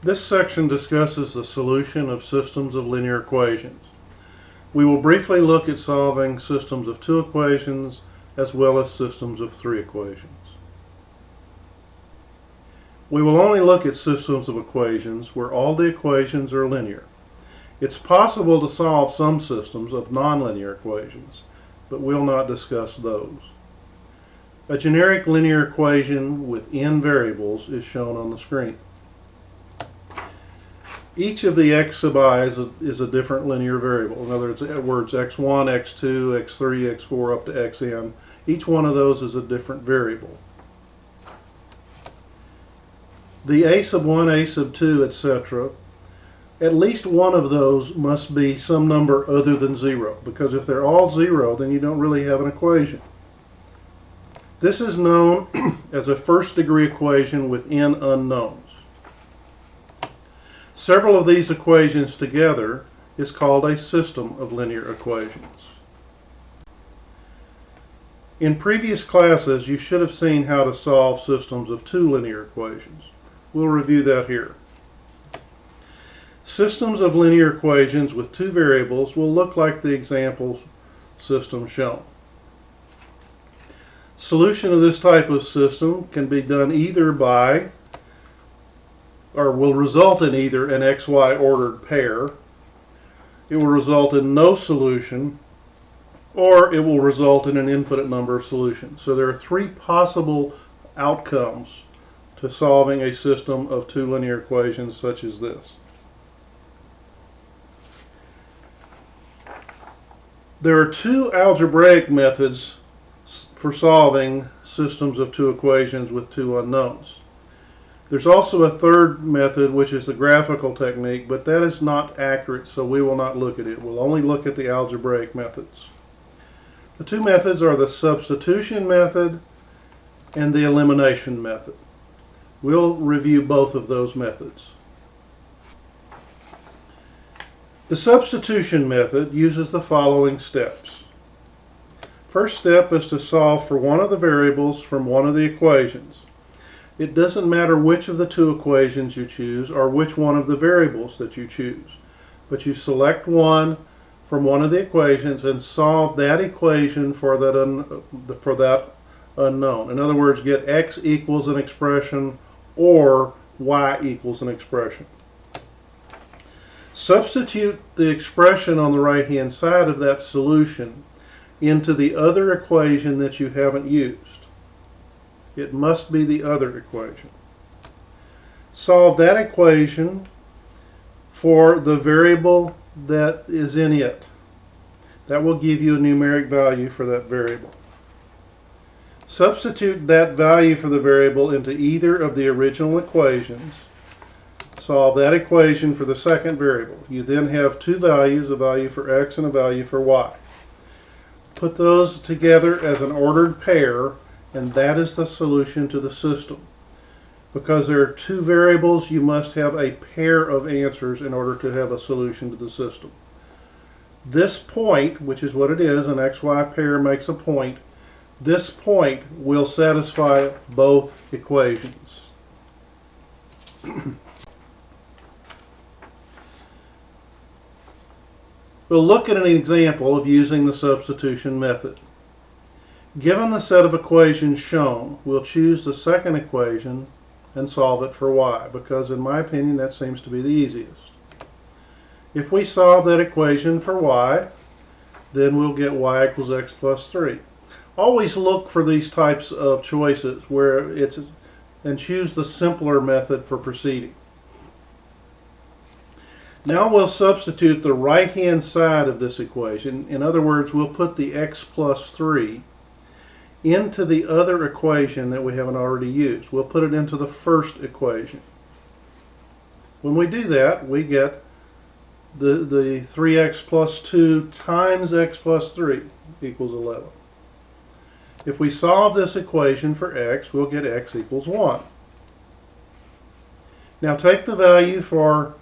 This section discusses the solution of systems of linear equations. We will briefly look at solving systems of 2 equations as well as systems of 3 equations. We will only look at systems of equations where all the equations are linear. It's possible to solve some systems of nonlinear equations, but we'll not discuss those. A generic linear equation with n variables is shown on the screen. Each of the x sub I is a different linear variable. In other words, x1, x2, x3, x4 up to xn. Each one of those is a different variable. The a sub 1, a sub 2, etc., at least one of those must be some number other than 0, because if they're all 0, then you don't really have an equation. This is known as a first-degree equation with n unknowns. Several of these equations together is called a system of linear equations. In previous classes, you should have seen how to solve systems of 2 linear equations. We'll review that here. Systems of linear equations with 2 variables will look like the example system shown. Solution of this type of system can be done either by, or will result in either an xy ordered pair, it will result in no solution, or it will result in an infinite number of solutions. So there are 3 possible outcomes to solving a system of 2 linear equations such as this. There are 2 algebraic methods for solving systems of 2 equations with 2 unknowns. There's also a third method, which is the graphical technique, but that is not accurate, so we will not look at it. We'll only look at the algebraic methods. The 2 methods are the substitution method and the elimination method. We'll review both of those methods. The substitution method uses the following steps. First step is to solve for one of the variables from one of the equations. It doesn't matter which of the 2 equations you choose or which one of the variables that you choose, but you select one from one of the equations and solve that equation for that unknown. In other words, get x equals an expression or y equals an expression. Substitute the expression on the right-hand side of that solution into the other equation that you haven't used. It must be the other equation. Solve that equation for the variable that is in it. That will give you a numeric value for that variable. Substitute that value for the variable into either of the original equations. Solve that equation for the second variable. You then have 2 values, a value for x and a value for y. Put those together as an ordered pair, and that is the solution to the system. Because there are 2 variables, you must have a pair of answers in order to have a solution to the system. This point, which is what it is, an xy pair makes a point, this point will satisfy both equations. We'll look at an example of using the substitution method. Given the set of equations shown, we'll choose the second equation and solve it for y, because in my opinion that seems to be the easiest. If we solve that equation for y, then we'll get y equals x plus 3. Always look for these types of choices and choose the simpler method for proceeding. Now we'll substitute the right-hand side of this equation. In other words, we'll put the x plus 3 into the other equation that we haven't already used. We'll put it into the first equation. When we do that, we get the 3x plus 2 times x plus 3 equals 11. If we solve this equation for x, we'll get x equals 1. Now take the value for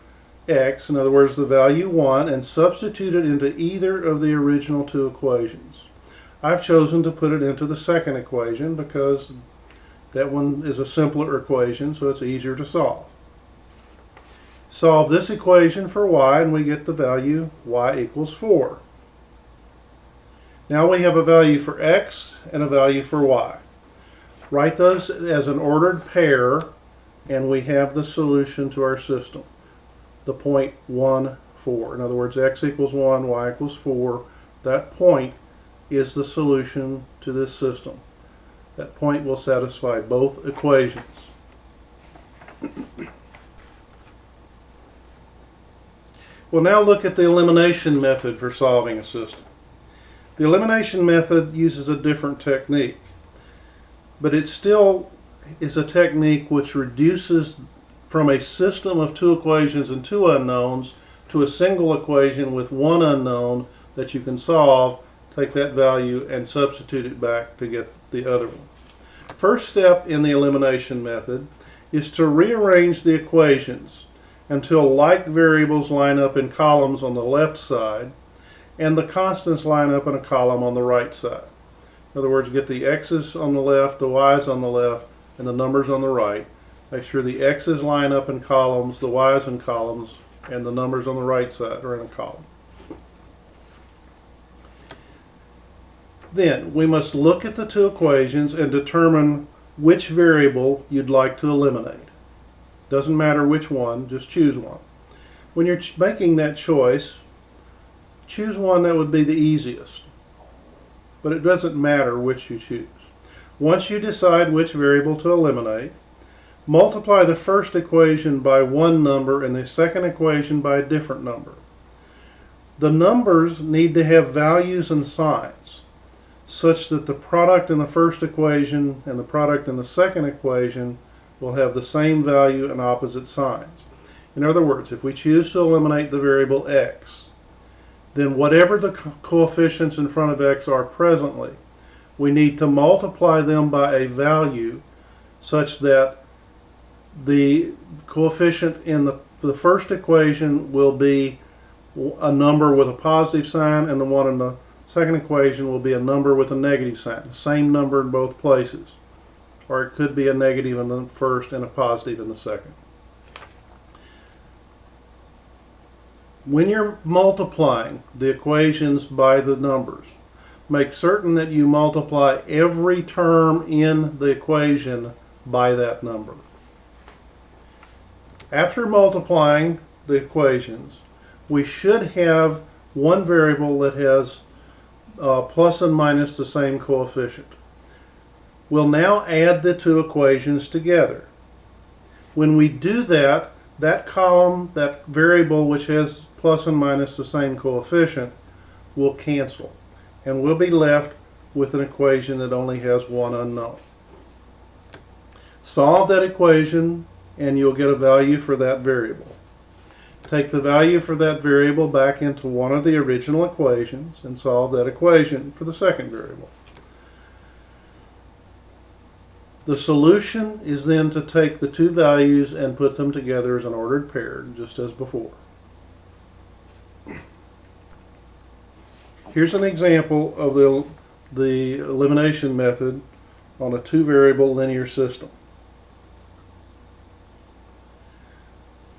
x, in other words the value 1, and substitute it into either of the original 2 equations. I've chosen to put it into the second equation because that one is a simpler equation, so it's easier to solve. Solve this equation for y and we get the value y equals 4. Now we have a value for x and a value for y. Write those as an ordered pair and we have the solution to our system, the point 1, 4. In other words, x equals 1, y equals 4. That point is the solution to this system. That point will satisfy both equations. We'll now look at the elimination method for solving a system. The elimination method uses a different technique, but it still is a technique which reduces from a system of two equations and two unknowns to a single equation with one unknown that you can solve, take that value and substitute it back to get the other one. First step in the elimination method is to rearrange the equations until like variables line up in columns on the left side and the constants line up in a column on the right side. In other words, get the x's on the left, the y's on the left, and the numbers on the right. Make sure the x's line up in columns, the y's in columns, and the numbers on the right side are in a column. Then we must look at the two equations and determine which variable you'd like to eliminate. Doesn't matter which one, just choose one. When you're making that choice, choose one that would be the easiest. But it doesn't matter which you choose. Once you decide which variable to eliminate, multiply the first equation by one number and the second equation by a different number. The numbers need to have values and signs such that the product in the first equation and the product in the second equation will have the same value and opposite signs. In other words, if we choose to eliminate the variable x, then whatever the coefficients in front of x are presently, we need to multiply them by a value such that the coefficient in the first equation will be a number with a positive sign and the one in the second equation will be a number with a negative sign. The same number in both places. Or it could be a negative in the first and a positive in the second. When you're multiplying the equations by the numbers, make certain that you multiply every term in the equation by that number. After multiplying the equations, we should have one variable that has plus and minus the same coefficient. We'll now add the two equations together. When we do that, that column, that variable which has plus and minus the same coefficient, will cancel. And we'll be left with an equation that only has one unknown. Solve that equation and you'll get a value for that variable. Take the value for that variable back into one of the original equations and solve that equation for the second variable. The solution is then to take the two values and put them together as an ordered pair, just as before. Here's an example of the elimination method on a two-variable linear system.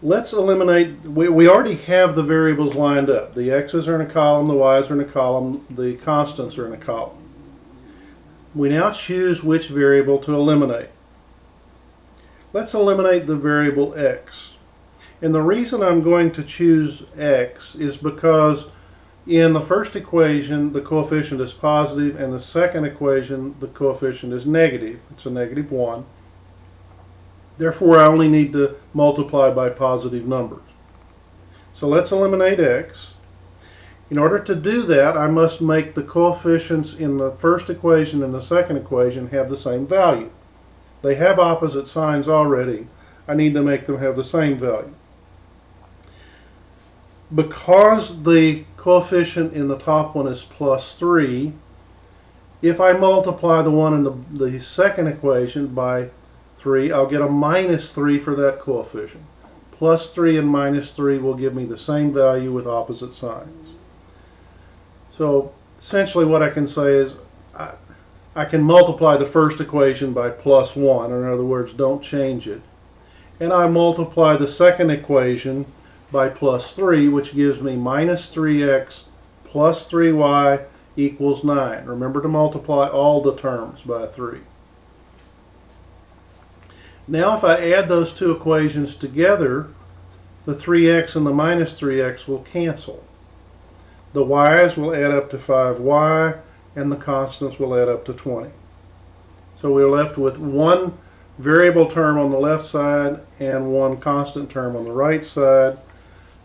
Let's eliminate, we already have the variables lined up. The x's are in a column, the y's are in a column, the constants are in a column. We now choose which variable to eliminate. Let's eliminate the variable x. And the reason I'm going to choose x is because in the first equation the coefficient is positive and the second equation the coefficient is negative. It's a negative 1. Therefore I only need to multiply by positive numbers. So let's eliminate x. In order to do that, I must make the coefficients in the first equation and the second equation have the same value. They have opposite signs already. I need to make them have the same value. Because the coefficient in the top one is plus 3, if I multiply the one in the second equation by 3, I'll get a minus 3 for that coefficient. Plus 3 and minus 3 will give me the same value with opposite signs. So essentially what I can say is I can multiply the first equation by plus 1, or in other words, don't change it. and I multiply the second equation by plus 3, which gives me minus 3x plus 3y equals 9. Remember to multiply all the terms by 3. Now if I add those two equations together, the 3x and the minus 3x will cancel. The y's will add up to 5y, and the constants will add up to 20. So we're left with one variable term on the left side and one constant term on the right side.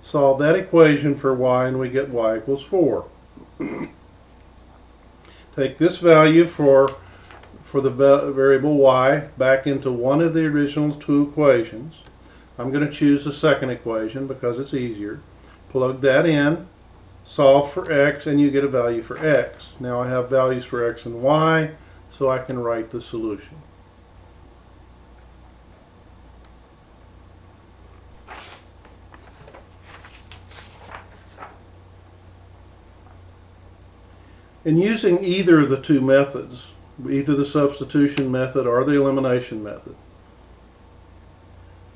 Solve that equation for y and we get y equals 4. Take this value for the variable y back into one of the original two equations. I'm going to choose the second equation because it's easier. Plug that in, solve for x, and you get a value for x. Now I have values for x and y, so I can write the solution. In using either of the two methods, either the substitution method or the elimination method,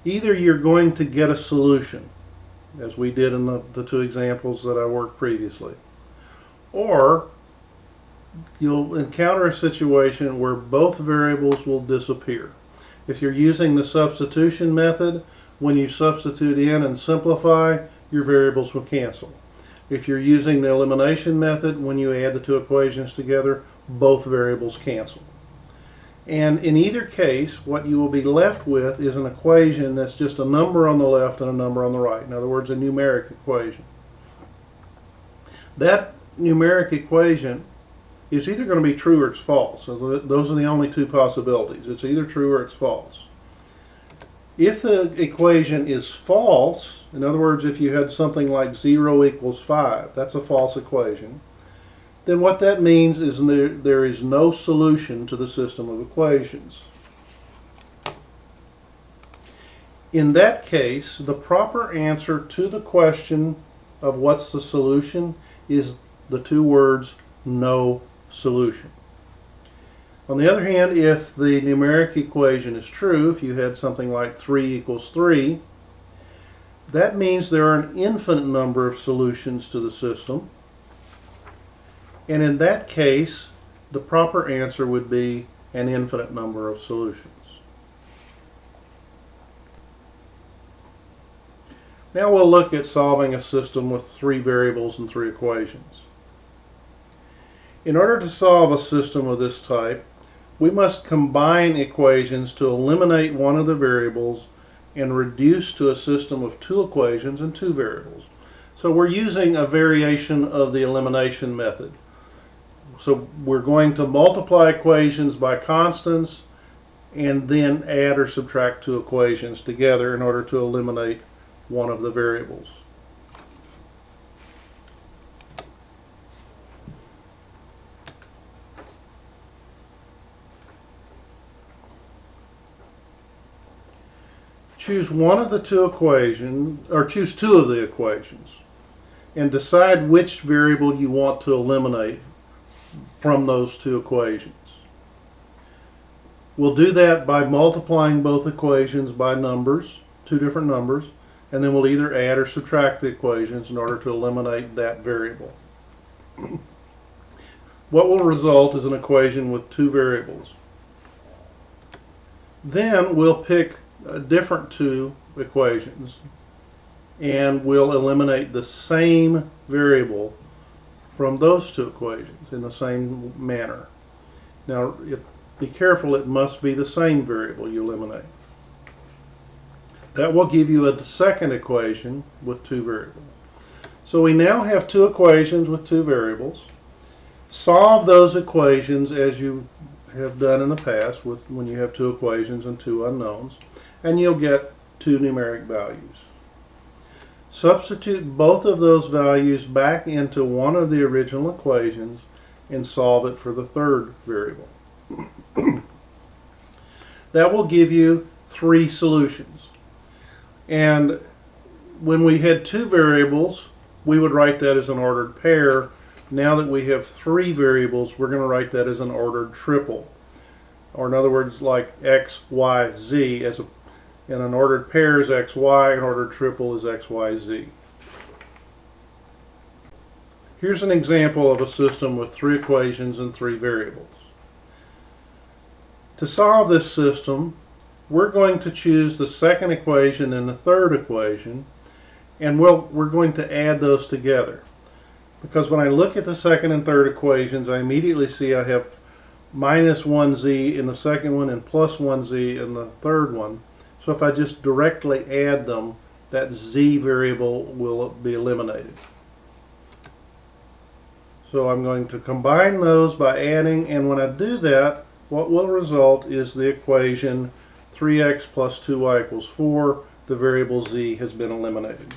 either you're going to get a solution, as we did in the two examples that I worked previously, or you'll encounter a situation where both variables will disappear. If you're using the substitution method, when you substitute in and simplify, your variables will cancel. If you're using the elimination method, when you add the two equations together, both variables cancel. And in either case, what you will be left with is an equation that's just a number on the left and a number on the right. In other words, a numeric equation. That numeric equation is either going to be true or it's false. So those are the only two possibilities. It's either true or it's false. If the equation is false, in other words, if you had something like 0 equals 5, that's a false equation, then what that means is there is no solution to the system of equations. In that case, the proper answer to the question of what's the solution is the two words, no solution. On the other hand, if the numeric equation is true, if you had something like 3 equals 3, that means there are an infinite number of solutions to the system. And in that case, the proper answer would be an infinite number of solutions. Now we'll look at solving a system with 3 variables and 3 equations. In order to solve a system of this type, we must combine equations to eliminate one of the variables and reduce to a system of 2 equations and 2 variables. So we're using a variation of the elimination method. So we're going to multiply equations by constants and then add or subtract 2 equations together in order to eliminate one of the variables. Choose one of the 2 equations, or choose 2 of the equations, and decide which variable you want to eliminate from those 2 equations. We'll do that by multiplying both equations by numbers, 2 different numbers, and then we'll either add or subtract the equations in order to eliminate that variable. What will result is an equation with 2 variables. Then we'll pick different 2 equations and we'll eliminate the same variable from those 2 equations in the same manner. Now be careful, it must be the same variable you eliminate. That will give you a second equation with 2 variables. So we now have 2 equations with 2 variables. Solve those equations as you have done in the past when you have 2 equations and 2 unknowns, and you'll get 2 numeric values. Substitute both of those values back into one of the original equations and solve it for the third variable. That will give you 3 solutions. And when we had 2 variables, we would write that as an ordered pair. Now that we have 3 variables, we're going to write that as an ordered triple. Or in other words, like x, y, z. and an ordered pair is xy, an ordered triple is xyz. Here's an example of a system with 3 equations and 3 variables. To solve this system, we're going to choose the second equation and the third equation, and we're going to add those together. Because when I look at the second and third equations, I immediately see I have minus 1z in the second one and plus 1z in the third one. So if I just directly add them, that z variable will be eliminated. So I'm going to combine those by adding, and when I do that, what will result is the equation 3x plus 2y equals 4. The variable z has been eliminated.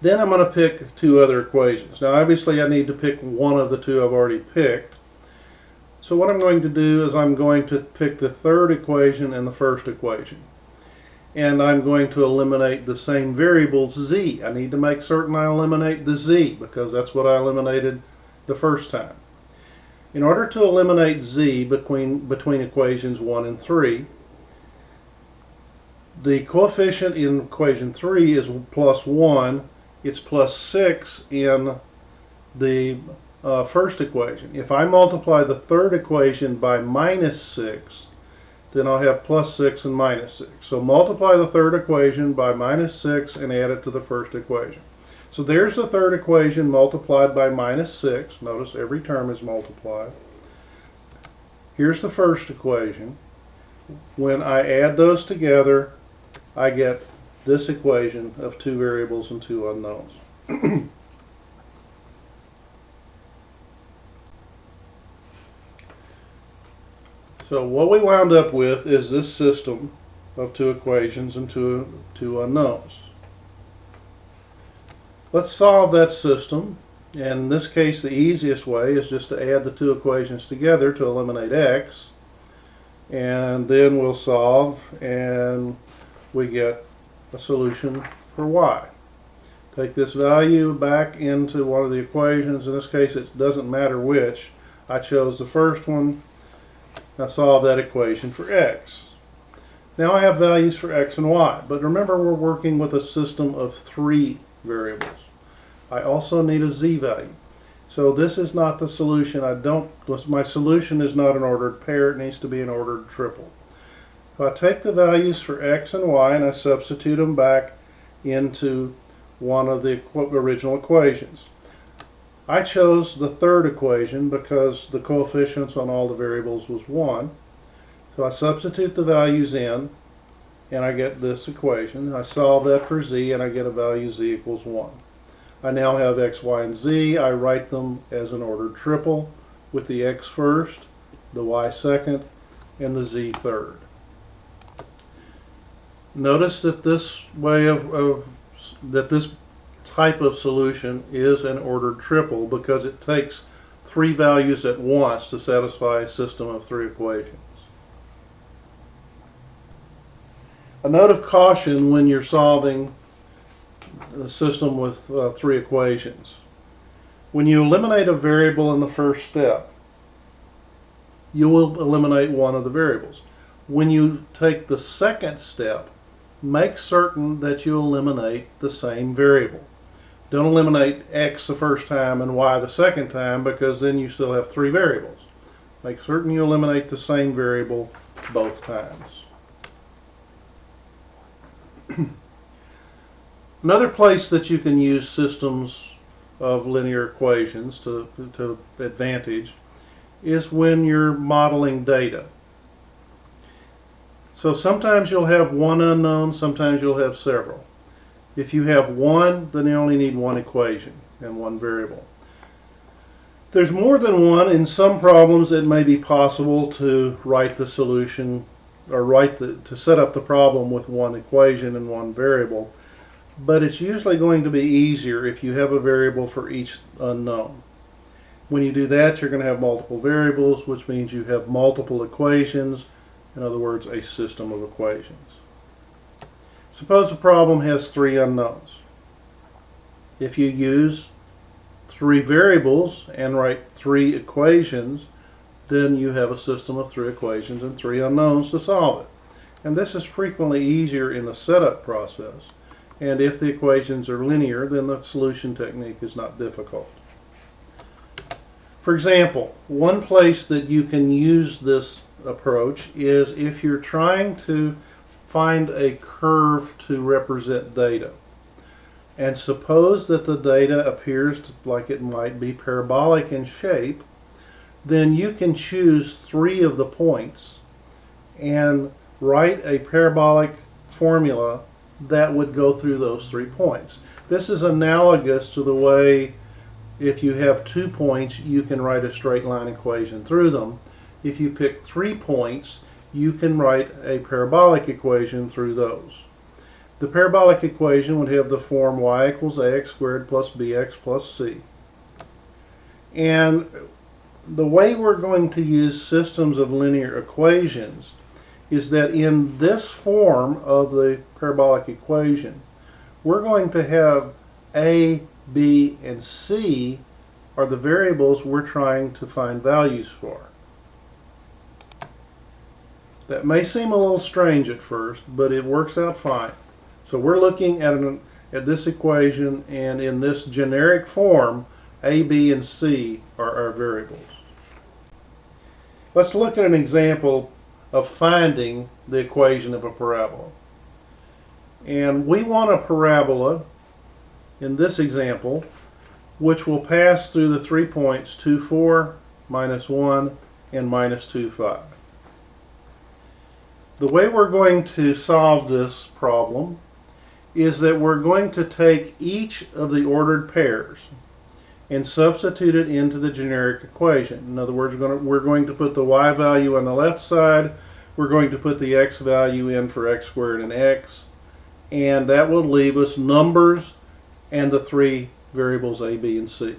Then I'm going to pick 2 other equations. Now obviously I need to pick one of the 2 I've already picked. So what I'm going to do is I'm going to pick the third equation and the first equation. And I'm going to eliminate the same variable z. I need to make certain I eliminate the z because that's what I eliminated the first time. In order to eliminate z between equations 1 and 3, the coefficient in equation 3 is plus 1. It's plus 6 in the first equation. If I multiply the third equation by minus 6, then I'll have plus 6 and minus 6. So multiply the third equation by minus 6 and add it to the first equation. So there's the third equation multiplied by minus 6. Notice every term is multiplied. Here's the first equation. When I add those together, I get this equation of 2 variables and 2 unknowns. So what we wound up with is this system of 2 equations and two unknowns. Let's solve that system. And in this case, the easiest way is just to add the 2 equations together to eliminate x. And then we'll solve, and we get a solution for y. Take this value back into one of the equations. In this case, it doesn't matter which. I chose the first one. I solve that equation for x. Now I have values for x and y, but remember we're working with a system of 3 variables. I also need a z value. So this is not the solution. My solution is not an ordered pair, it needs to be an ordered triple. If I take the values for x and y and I substitute them back into one of the original equations. I chose the third equation because the coefficients on all the variables was 1. So I substitute the values in and I get this equation. I solve that for z and I get a value z equals 1. I now have x, y, and z. I write them as an ordered triple with the x first, the y second, and the z third. Notice that this way this type of solution is an ordered triple because it takes 3 values at once to satisfy a system of 3 equations. A note of caution when you're solving a system with 3 equations. When you eliminate a variable in the first step, you will eliminate one of the variables. When you take the second step, make certain that you eliminate the same variable. Don't eliminate x the first time and y the second time because then you still have 3 variables. Make certain you eliminate the same variable both times. Another place that you can use systems of linear equations to advantage is when you're modeling data. So sometimes you'll have one unknown, sometimes you'll have several. If you have one, then you only need one equation and one variable. If there's more than one, in some problems it may be possible to write the solution or to set up the problem with one equation and one variable. But it's usually going to be easier if you have a variable for each unknown. When you do that, you're going to have multiple variables, which means you have multiple equations. In other words, a system of equations. Suppose a problem has 3 unknowns. If you use 3 variables and write 3 equations, then you have a system of 3 equations and 3 unknowns to solve it. And this is frequently easier in the setup process. And if the equations are linear, then the solution technique is not difficult. For example, one place that you can use this approach is if you're trying to find a curve to represent data. And suppose that the data appears like it might be parabolic in shape, then you can choose 3 of the points and write a parabolic formula that would go through those 3 points. This is analogous to the way if you have 2 points, you can write a straight line equation through them. If you pick 3 points, you can write a parabolic equation through those. The parabolic equation would have the form y equals ax squared plus bx plus c. And the way we're going to use systems of linear equations is that in this form of the parabolic equation, we're going to have a, b, and c are the variables we're trying to find values for. That may seem a little strange at first, but it works out fine. So we're looking at this equation, and in this generic form, a, b, and c are our variables. Let's look at an example of finding the equation of a parabola. And we want a parabola, in this example, which will pass through the 3 points 2, 4, -1, and -2, 5. The way we're going to solve this problem is that we're going to take each of the ordered pairs and substitute it into the generic equation. In other words, we're going to put the y value on the left side, we're going to put the x value in for x squared and x, and that will leave us numbers and the 3 variables a, b, and c.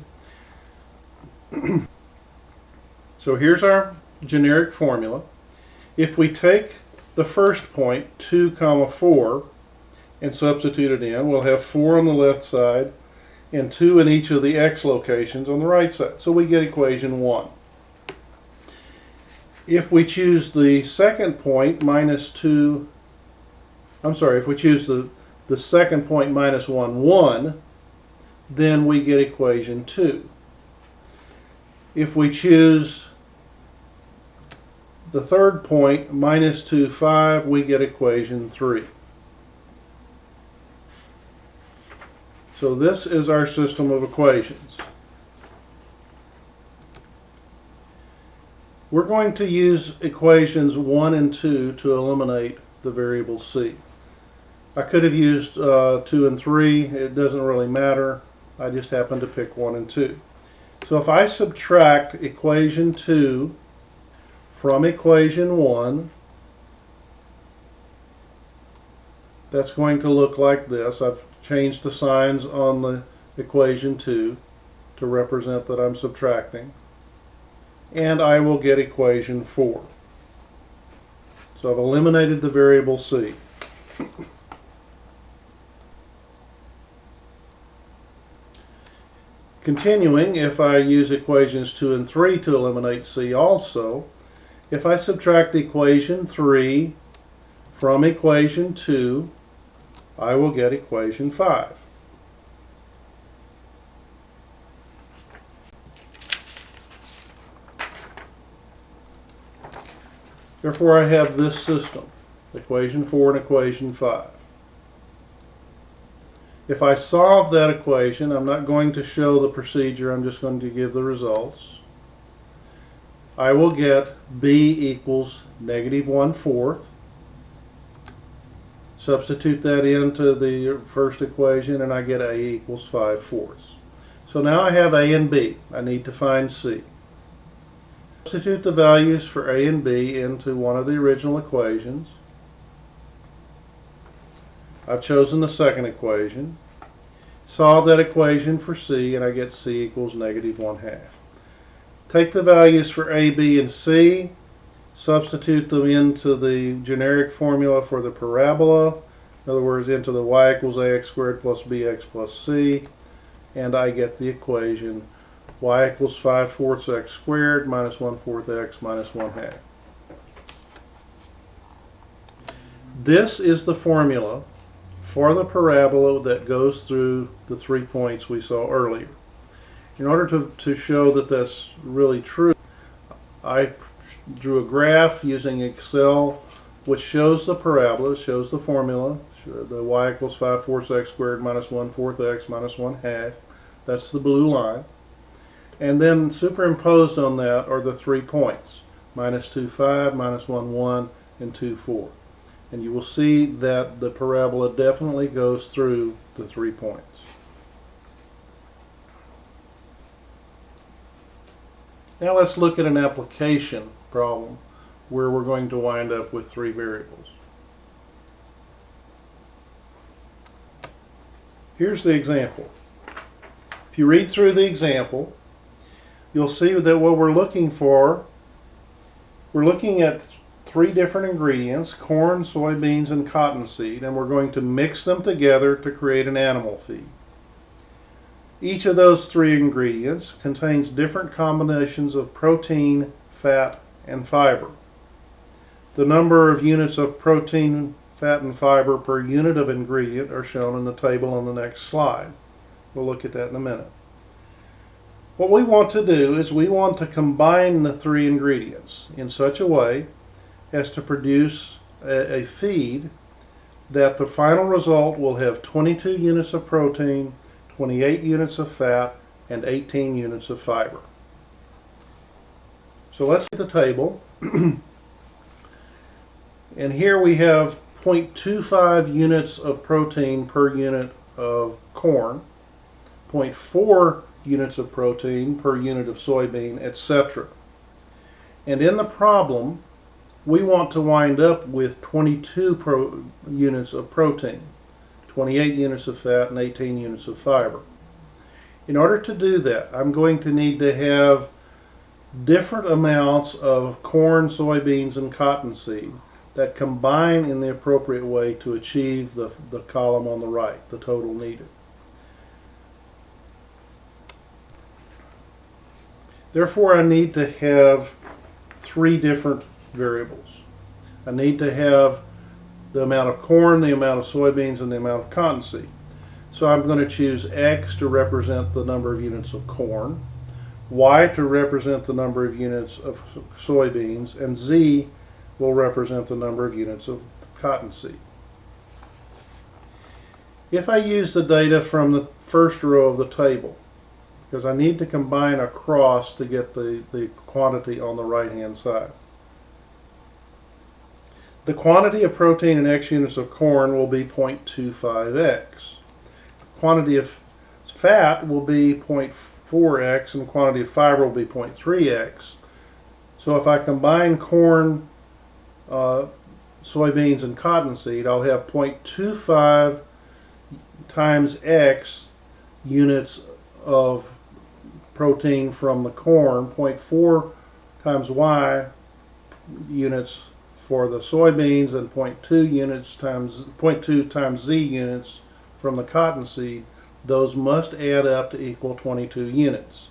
So here's our generic formula. If we take the first point, 2, 4, and substitute it in, we'll have 4 on the left side and 2 in each of the x locations on the right side. So we get equation 1. If we choose the second point, if we choose the second point -1, 1, then we get equation 2. If we choose the third point, -2, 5, we get equation 3. So this is our system of equations. We're going to use equations 1 and 2 to eliminate the variable c. I could have used 2 and 3. It doesn't really matter. I just happen to pick 1 and 2. So if I subtract equation 2 from equation 1, that's going to look like this. I've changed the signs on the equation 2 to represent that I'm subtracting. And I will get equation 4. So I've eliminated the variable c. Continuing, if I use equations 2 and 3 to eliminate c also, if I subtract equation 3 from equation 2, I will get equation 5. Therefore, I have this system, equation 4 and equation 5. If I solve that equation, I'm not going to show the procedure, I'm just going to give the results. I will get b equals -1/4. Substitute that into the first equation and I get a equals 5/4. So now I have a and b. I need to find c. Substitute the values for a and b into one of the original equations. I've chosen the second equation. Solve that equation for c and I get c equals -1/2. Take the values for a, b, and c, substitute them into the generic formula for the parabola, in other words into the y equals ax squared plus bx plus c, and I get the equation y equals 5/4 x squared minus 1/4 x minus 1/2. This is the formula for the parabola that goes through the 3 points we saw earlier. In order to show that that's really true, I drew a graph using Excel which shows the parabola, shows the formula, the y equals 5/4 x squared minus 1/4 x minus 1/2. That's the blue line. And then superimposed on that are the 3 points, minus 2, 5, minus 1, 1, and 2, 4. And you will see that the parabola definitely goes through the 3 points. Now let's look at an application problem where we're going to wind up with 3 variables. Here's the example. If you read through the example, you'll see that what we're looking at 3 different ingredients, corn, soybeans, and cottonseed, and we're going to mix them together to create an animal feed. Each of those 3 ingredients contains different combinations of protein, fat, and fiber. The number of units of protein, fat, and fiber per unit of ingredient are shown in the table on the next slide. We'll look at that in a minute. What we want to do is we want to combine the 3 ingredients in such a way as to produce a feed that the final result will have 22 units of protein, 28 units of fat, and 18 units of fiber. So let's get the table. And here we have 0.25 units of protein per unit of corn, 0.4 units of protein per unit of soybean, etc. And in the problem, we want to wind up with 22 units of protein, 28 units of fat, and 18 units of fiber. In order to do that, I'm going to need to have different amounts of corn, soybeans, and cottonseed that combine in the appropriate way to achieve the column on the right, the total needed. Therefore, I need to have 3 different variables. I need to have the amount of corn, the amount of soybeans, and the amount of cottonseed. So I'm going to choose X to represent the number of units of corn, Y to represent the number of units of soybeans, and Z will represent the number of units of cottonseed. If I use the data from the first row of the table, because I need to combine across to get the quantity on the right hand side. The quantity of protein in X units of corn will be 0.25X. Quantity of fat will be 0.4X, and quantity of fiber will be 0.3X. So if I combine corn, soybeans, and cottonseed, I'll have 0.25 times X units of protein from the corn, 0.4 times Y units for the soybeans, and 0.2 times Z units from the cottonseed. Those must add up to equal 22 units.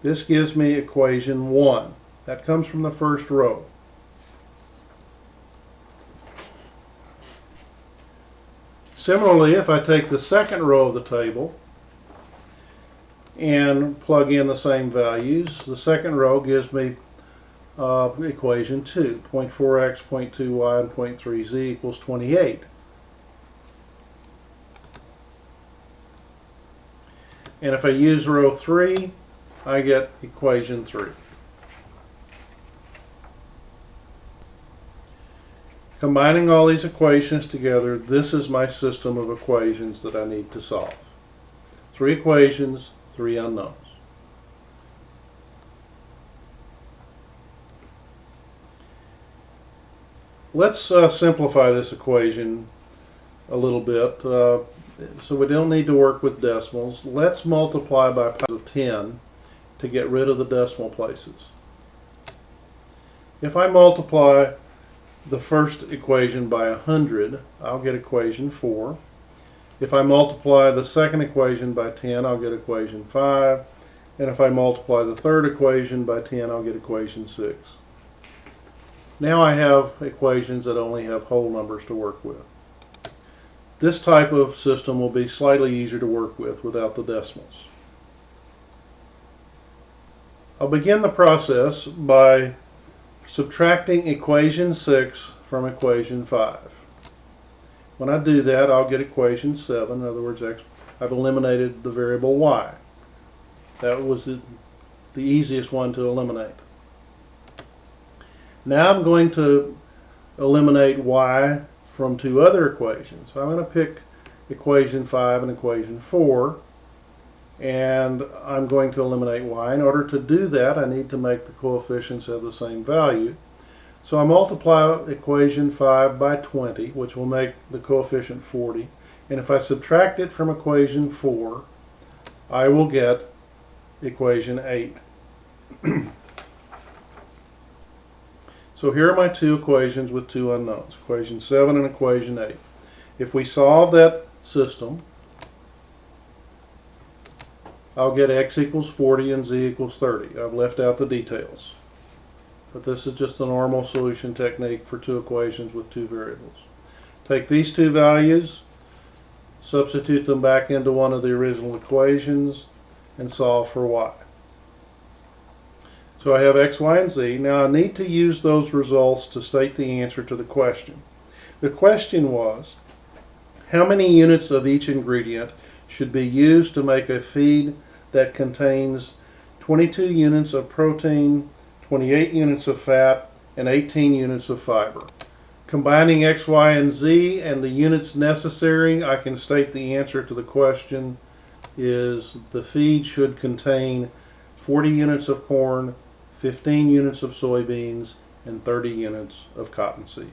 This gives me equation 1. That comes from the first row. Similarly, if I take the second row of the table and plug in the same values, the second row gives me equation 2. 0.4x, 0.2y, and 0.3z equals 28. And if I use row 3, I get equation 3. Combining all these equations together, this is my system of equations that I need to solve. 3 equations, 3 unknowns. Let's simplify this equation a little bit. So we don't need to work with decimals. Let's multiply by powers of 10 to get rid of the decimal places. If I multiply the first equation by 100, I'll get equation 4. If I multiply the second equation by 10, I'll get equation 5. And if I multiply the third equation by 10, I'll get equation 6. Now I have equations that only have whole numbers to work with. This type of system will be slightly easier to work with without the decimals. I'll begin the process by subtracting equation 6 from equation 5. When I do that, I'll get equation 7. In other words, I've eliminated the variable y. That was the easiest one to eliminate. Now I'm going to eliminate y from two other equations. So I'm going to pick equation 5 and equation 4, and I'm going to eliminate y. In order to do that, I need to make the coefficients have the same value. So I multiply equation 5 by 20, which will make the coefficient 40. And if I subtract it from equation 4, I will get equation 8. So here are my two equations with two unknowns, equation 7 and equation 8. If we solve that system, I'll get x equals 40 and z equals 30. I've left out the details. But this is just the normal solution technique for two equations with two variables. Take these two values, substitute them back into one of the original equations, and solve for y. So I have x, y, and z. Now I need to use those results to state the answer to the question. The question was, how many units of each ingredient should be used to make a feed that contains 22 units of protein, 28 units of fat, and 18 units of fiber? Combining x, y, and z and the units necessary, I can state the answer to the question is the feed should contain 40 units of corn, 15 units of soybeans, and 30 units of cottonseed.